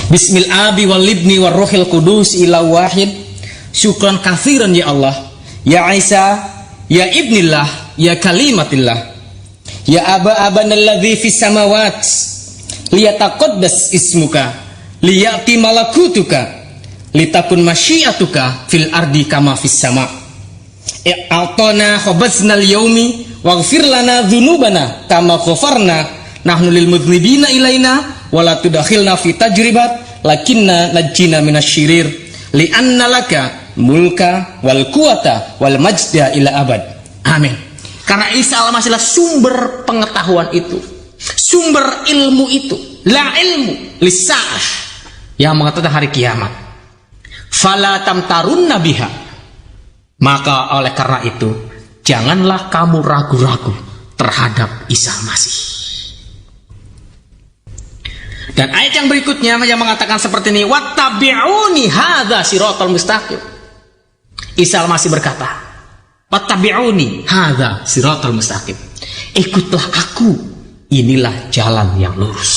Bismil abi wal ibni war ruhil kudus ila wahid. Syukran katsiran ya Allah, ya Isa, ya ibnillah, ya kalimatillah, ya aba-abana alladzi fis samawat, liyataqaddas ismuka, liyati malakutuka, litakun masyiatuka fil ardi kama fis sama. I'atana khabaznal yaumi waghfir lana dzunubana kama ghafarna nahnu lil mudznibina ilaina wala tudakhilna fi tajribat lakinna najjina minasyirir li'anna laka mulka wal quwata wal majda ila abad. Amin. Karena Isa al-Masih sumber pengetahuan itu, sumber ilmu itu, la ilmu lisa'ah, yang mengatakan hari kiamat. Fala tamtarunna biha, maka oleh karena itu janganlah kamu ragu-ragu terhadap Isa al-Masih. Dan ayat yang berikutnya yang mengatakan seperti ini, wattabi'uni hadza siratal mustaqim. Isa al-Masih berkata, wattabi'uni hadza siratal mustaqim. Ikutlah aku, inilah jalan yang lurus.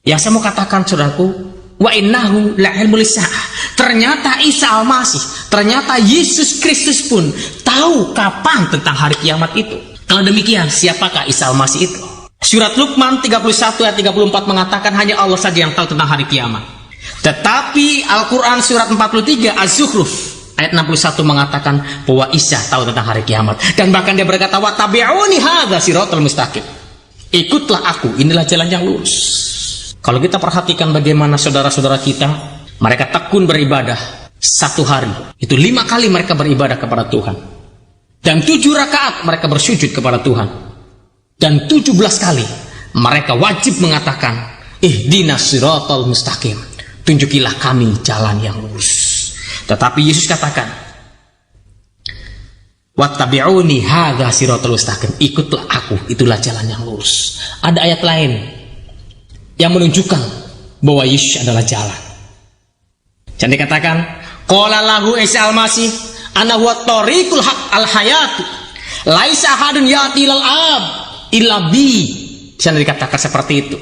Yang saya mau katakan saudaraku, wa innahu la'ilmul lisa'ah. Ternyata Isa al-Masih, ternyata Yesus Kristus pun tahu kapan tentang hari kiamat itu. Kalau demikian, siapakah Isa al-Masih itu? Surat Luqman 31 ayat 34 mengatakan hanya Allah saja yang tahu tentang hari kiamat. Tetapi Al-Quran surat 43 Az-Zukhruf ayat 61 mengatakan bahwa Isa tahu tentang hari kiamat. Dan bahkan dia berkata, wattabi'uni hadza siratal mustaqim. Ikutlah aku, inilah jalan yang lurus. Kalau kita perhatikan bagaimana saudara-saudara kita, mereka tekun beribadah satu hari. Itu 5 kali mereka beribadah kepada Tuhan. Dan 7 rakaat mereka bersujud kepada Tuhan. Dan 17 kali mereka wajib mengatakan, ihdinas siratal mustaqim, tunjukilah kami jalan yang lurus. Tetapi Yesus katakan, wattabi'uni hadza siratal mustaqim, ikutlah aku, itulah jalan yang lurus. Ada ayat lain yang menunjukkan bahwa Yesus adalah jalan. Dan dikatakan, qala lahu Isa al-Masih ana huwa tariqul haq al-hayatu laisa ahadun ya'ti ilal ab illa bi. Di sana dikatakan seperti itu.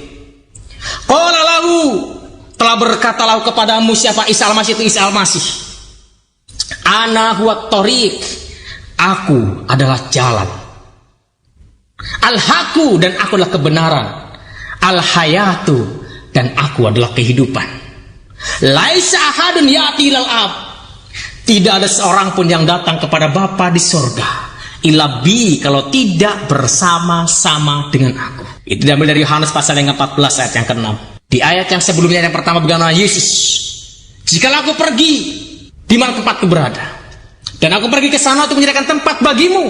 Qala lahu, telah berkatalah kepadamu siapa Isa al-Masih itu Isa al-Masih. Ana huwa tariq, aku adalah jalan. Al-haqu, dan aku adalah kebenaran. Al-hayatu, dan aku adalah kehidupan. Laisa ahadun ya'ti ilal ab, tidak ada seorang pun yang datang kepada Bapa di sorga illa bi, kalau tidak bersama-sama dengan aku. Itu diambil dari Yohanes pasal yang ke-14 ayat yang ke-6. Di ayat yang sebelumnya yang pertama berkata Yesus, jikalau aku pergi di mana tempatku berada, dan aku pergi ke sana untuk menyediakan tempat bagimu,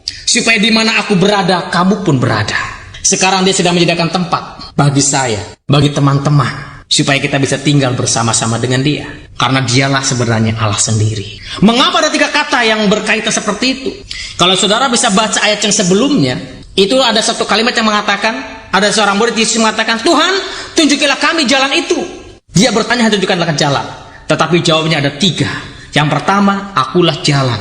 supaya di mana aku berada kamu pun berada. Sekarang dia sedang menyediakan tempat bagi saya, bagi teman-teman, supaya kita bisa tinggal bersama-sama dengan dia. Karena dialah sebenarnya Allah sendiri. Mengapa ada 3 kata yang berkaitan seperti itu? Kalau saudara bisa baca ayat yang sebelumnya, itu ada satu kalimat yang mengatakan, ada seorang murid Yesus mengatakan, Tuhan, tunjukilah kami jalan itu. Dia bertanya, tunjukkanlah jalan. Tetapi jawabnya ada 3. Yang pertama, akulah jalan,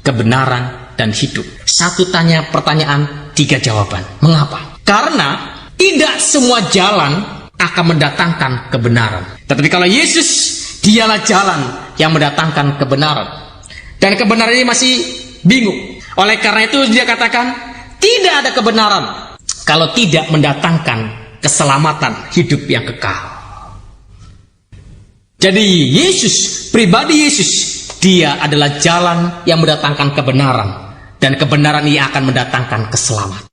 kebenaran, dan hidup. Satu pertanyaan, 3 jawaban. Mengapa? Karena tidak semua jalan akan mendatangkan kebenaran. Tetapi kalau Yesus, dialah jalan yang mendatangkan kebenaran. Dan kebenaran ini masih bingung. Oleh karena itu dia katakan, tidak ada kebenaran kalau tidak mendatangkan keselamatan hidup yang kekal. Jadi Yesus, pribadi Yesus, dia adalah jalan yang mendatangkan kebenaran. Dan kebenaran ini akan mendatangkan keselamatan.